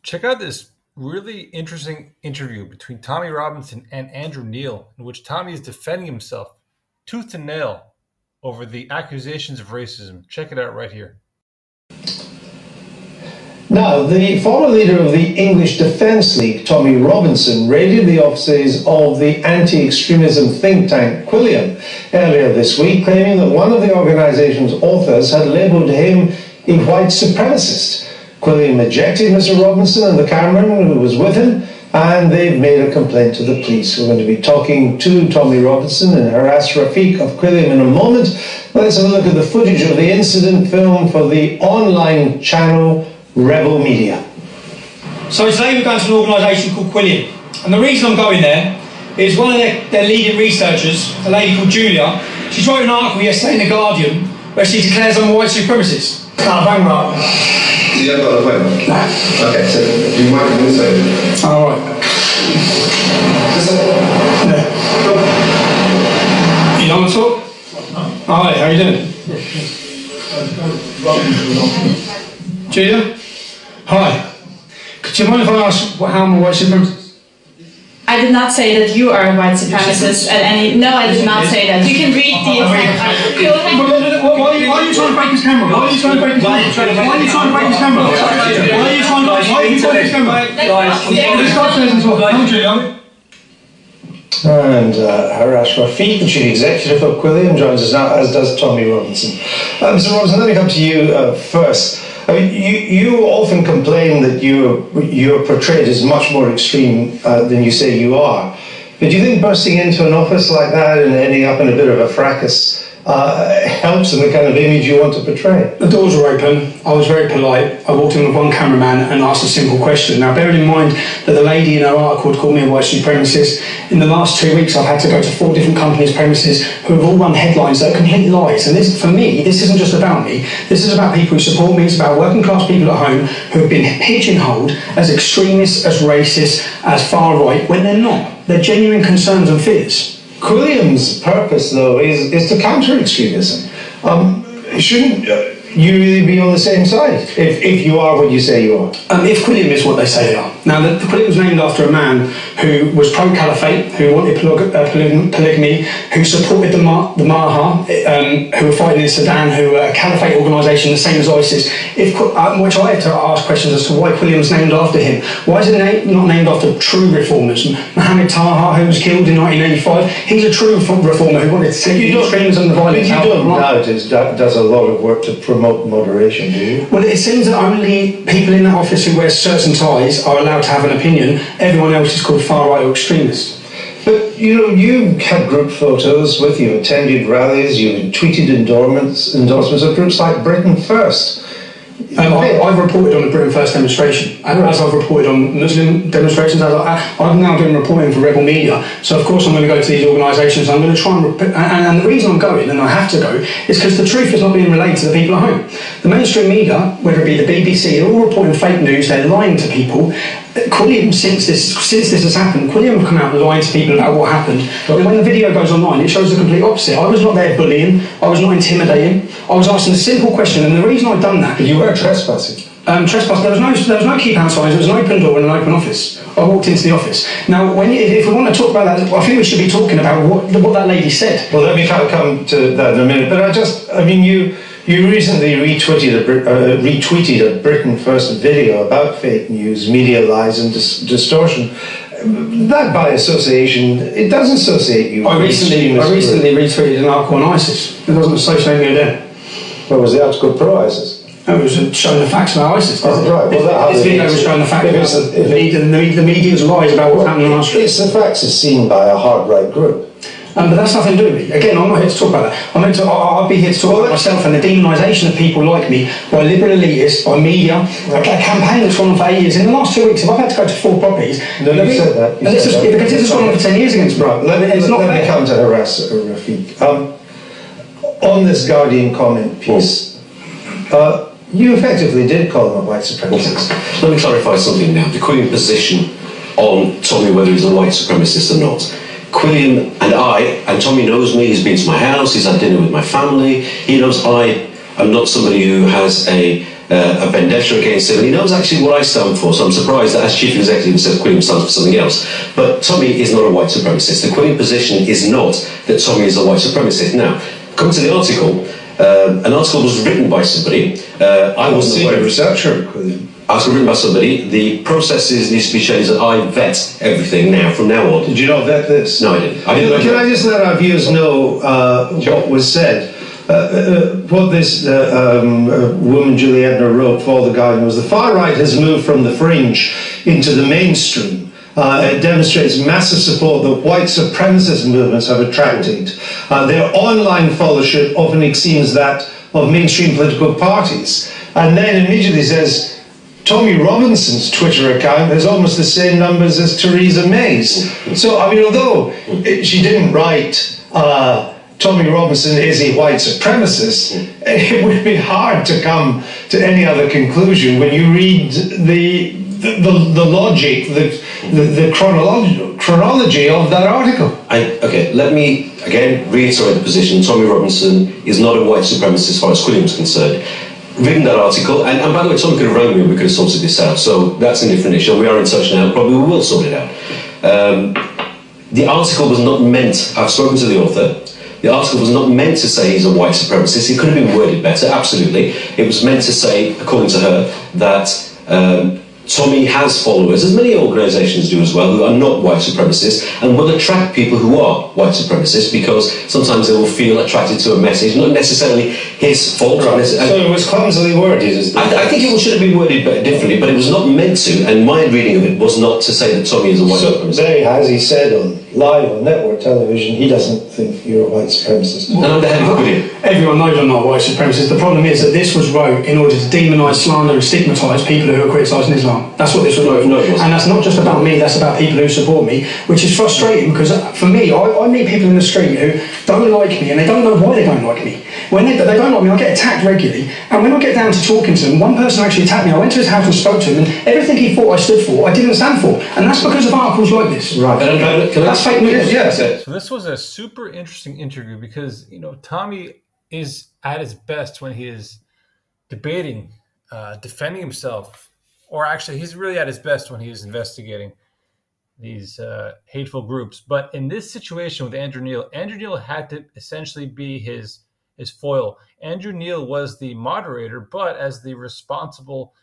Check out this really interesting interview between Tommy Robinson and Andrew Neil, in which Tommy is defending himself tooth and nail over the accusations of racism. Check it out right here. Now, the former leader of the English Defence League, Tommy Robinson, raided the offices of the anti-extremism think tank Quilliam earlier this week, claiming that one of the organisation's authors had labelled him a white supremacist. Quilliam ejected Mr. Robinson and the cameraman who was with him, and they've made a complaint to the police. We're going to be talking to Tommy Robinson and Harass Rafiq of Quilliam in a moment. Let's have a look at the footage of the incident filmed for the online channel Rebel Media. So today we're going to an organisation called Quilliam, and the reason I'm going there is one of their leading researchers, a lady called Julia. She's wrote an article yesterday in The Guardian where she declares I'm a white supremacist. Bang right. You haven't got the phone? No. Okay, so do you mind doing so? Alright. You don't want to talk? Hi, how are you doing? Julia? Hi. Do you mind if I ask how I'm a white supremacist? I did not say that you are a white supremacist at any... No, I did not say that. You can read the entire article. Why are you trying to break his camera? Why are you trying to break his camera? Why are you trying to break his camera? Why are you trying to break his camera? This guy says as well. Come Julia. And Harass Rafiq, the chief executive of Quilliam, joins us now, as does Tommy Robinson. Mr. Robinson, let me come to you first. I mean, you often complain that you're portrayed as much more extreme than you say you are. But do you think bursting into an office like that and ending up in a bit of a fracas helps in the kind of image you want to portray? The doors were open. I was very polite. I walked in with one cameraman and asked a simple question. Now, bearing in mind that the lady in her article had called me a white supremacist, in the last 2 weeks I've had to go to 4 different companies' premises who have all run headlines that are complete lies. And this, for me, this isn't just about me. This is about people who support me. It's about working class people at home who have been pigeonholed as extremists, as racist, as far right, when they're not. They're genuine concerns and fears. Quilliam's purpose, though, is to counter extremism. Shouldn't you really be on the same side if you are what you say you are? If Quilliam is what they say they are. Now, the Quilliam was named after a man who was pro-caliphate, who wanted polygamy, who supported the Maha, who were fighting in Sudan, who were a caliphate organisation, the same as ISIS. Which I had to ask questions as to why Quilliam was named after him. Why is it not named after true reformers? Mohammed Taha, who was killed in 1985, he's a true reformer who wanted to see the extremism and the violence out. You don't doubt it does a lot of work to promote moderation, do you? Well, it seems that only people in that office who wear shirts and ties are allowed to have an opinion. Everyone else is called far-right or extremist. But, you had group photos with you, attended rallies, you tweeted endorsements of groups like Britain First. I've reported on the Britain First demonstration, as I've reported on Muslim demonstrations. I'm now doing reporting for Rebel Media, so of course I'm going to go to these organisations. I'm going to try and the reason I'm going, and I have to go, is because the truth is not being relayed to the people at home. The mainstream media, whether it be the BBC, they're all reporting fake news. They're lying to people. Quilliam, since this has happened, Quilliam have come out and lying to people about what happened. And when the video goes online, it shows the complete opposite. I was not there bullying. I was not intimidating. I was asking a simple question, and the reason I've done that... But you were trespassing. Trespass. There was no keep out signs. It was an open door and an open office. I walked into the office. Now, if we want to talk about that, I think we should be talking about what that lady said. Well, let me come to that in a minute. But you recently retweeted a Britain First video about fake news, media lies and distortion. That, by association, it does associate you. I recently retweeted an article on ISIS. It doesn't associate me with them. What was the article pro-ISIS? It was showing the facts about ISIS. Oh, right. Well, this video was showing the facts about the media's lies about what's happening on our street. It's the facts as seen by a hard right group. But that's nothing to do with me. Again, I'm not here to talk about that. I'll be here to talk about myself and the demonisation of people like me by liberal elitists, by media. A campaign that's gone on for 8 years. In the last 2 weeks, if I've had to go to 4 properties... No, you said that. Because this has gone on for 10 years against me. Right, let me come to Harass Rafiq. On this Guardian comment piece, you effectively did call him a white supremacist. Let me clarify something now. The Quilliam position on Tommy, whether he's a white supremacist or not. Quilliam and Tommy knows me, he's been to my house, he's had dinner with my family, he knows I am not somebody who has a a vendetta against him, and he knows actually what I stand for, so I'm surprised that as chief executive he says Quilliam stands for something else. But Tommy is not a white supremacist. The Quilliam position is not that Tommy is a white supremacist. Now, come to the article. An article was written by somebody. I wasn't senior researcher at Quilliam. Article written by somebody. The processes needs to be changed that I vet everything now, from now on. Did you not vet this? No, I didn't. Can I just let our viewers know what was said? What this woman, Julie Edner, wrote for The Guardian was the far right has moved from the fringe into the mainstream. It demonstrates massive support that white supremacist movements have attracted. Their online followership often exceeds that of mainstream political parties. And then immediately says, Tommy Robinson's Twitter account has almost the same numbers as Theresa May's. So, I mean, although she didn't write Tommy Robinson is a white supremacist, it would be hard to come to any other conclusion when you read the logic, the chronology of that article. Okay, let me again reiterate the position. Tommy Robinson is not a white supremacist as far as Quilliam is concerned. Reading that article, and by the way, Tommy could have rang me and we could have sorted this out, so that's a different issue. We are in touch now, probably we will sort it out. The article was not meant, I've spoken to the author, the article was not meant to say he's a white supremacist. It could have been worded better, absolutely. It was meant to say, according to her, that Tommy has followers, as many organisations do as well, who are not white supremacists, and will attract people who are white supremacists because sometimes they will feel attracted to a message, not necessarily his fault. Right. So it was clumsily worded. I think it should have been worded differently, but it was not meant to, and my reading of it was not to say that Tommy is a white supremacist. There he has, he said live on network television, he doesn't think you're a white supremacist. And I'm the head of Quilliam. Everyone knows I'm not a white supremacist. The problem is that this was wrote in order to demonise, slander and stigmatise people who are criticising Islam. That's what this was wrote. No, it wasn't. And that's not just about me, that's about people who support me, which is frustrating because for me, I meet people in the street who don't like me and they don't know why they don't like me. When they don't like me, I get attacked regularly, and when I get down to talking to them, one person actually attacked me. I went to his house and spoke to him, and everything he thought I stood for, I didn't stand for, and that's because of articles like this. Right. That's fake news. Yes. So this was a super interesting interview because, Tommy is at his best when he is debating, defending himself, or actually he's really at his best when he is investigating these hateful groups. But in this situation with Andrew Neil had to essentially be his foil. Andrew Neil was the moderator, but as the responsible,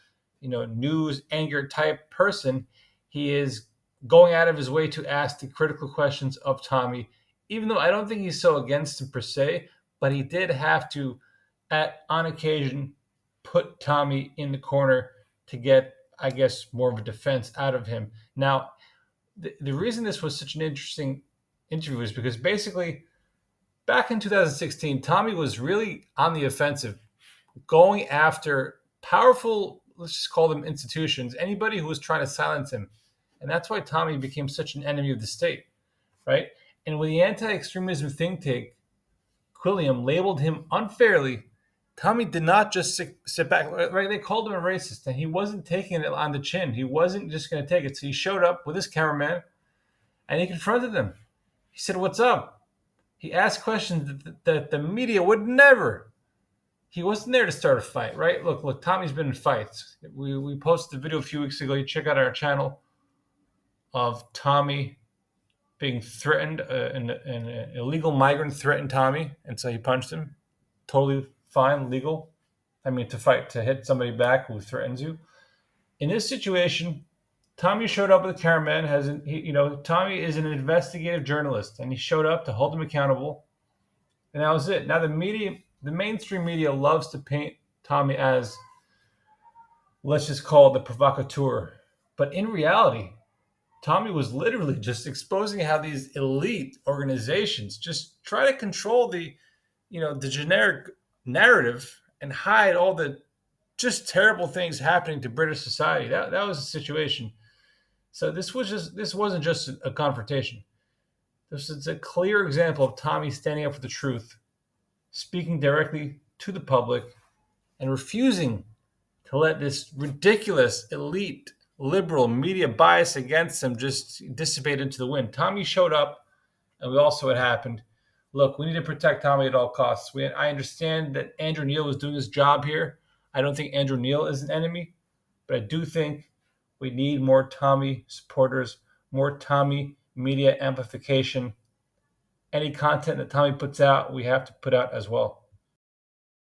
news anchor type person, he is going out of his way to ask the critical questions of Tommy, even though I don't think he's so against him per se, but he did have to, on occasion, put Tommy in the corner to get, I guess, more of a defense out of him. Now, the reason this was such an interesting interview is because basically back in 2016, Tommy was really on the offensive, going after powerful, let's just call them institutions, anybody who was trying to silence him. And that's why Tommy became such an enemy of the state, right? And when the anti-extremism think tank, Quilliam, labeled him unfairly, Tommy did not just sit back, right? They called him a racist, and he wasn't taking it on the chin. He wasn't just going to take it. So he showed up with his cameraman, and he confronted them. He said, "What's up?" He asked questions that the media would never. He wasn't there to start a fight, right? Look, Tommy's been in fights. We posted a video a few weeks ago. You check out our channel of Tommy being threatened, an illegal migrant threatened Tommy, and so he punched him. Totally fine, legal. To hit somebody back who threatens you. In this situation, Tommy showed up with a cameraman. Tommy is an investigative journalist, and he showed up to hold him accountable. And that was it. Now the mainstream media loves to paint Tommy as, let's just call it the provocateur. But in reality, Tommy was literally just exposing how these elite organizations just try to control the generic narrative and hide all the just terrible things happening to British society. That was the situation. So this wasn't just a confrontation. This is a clear example of Tommy standing up for the truth, speaking directly to the public, and refusing to let this ridiculous elite liberal media bias against him just dissipate into the wind. Tommy showed up, and we all saw what happened. Look, we need to protect Tommy at all costs. I understand that Andrew Neil was doing his job here. I don't think Andrew Neil is an enemy, but I do think we need more Tommy supporters, more Tommy media amplification. Any content that Tommy puts out, we have to put out as well.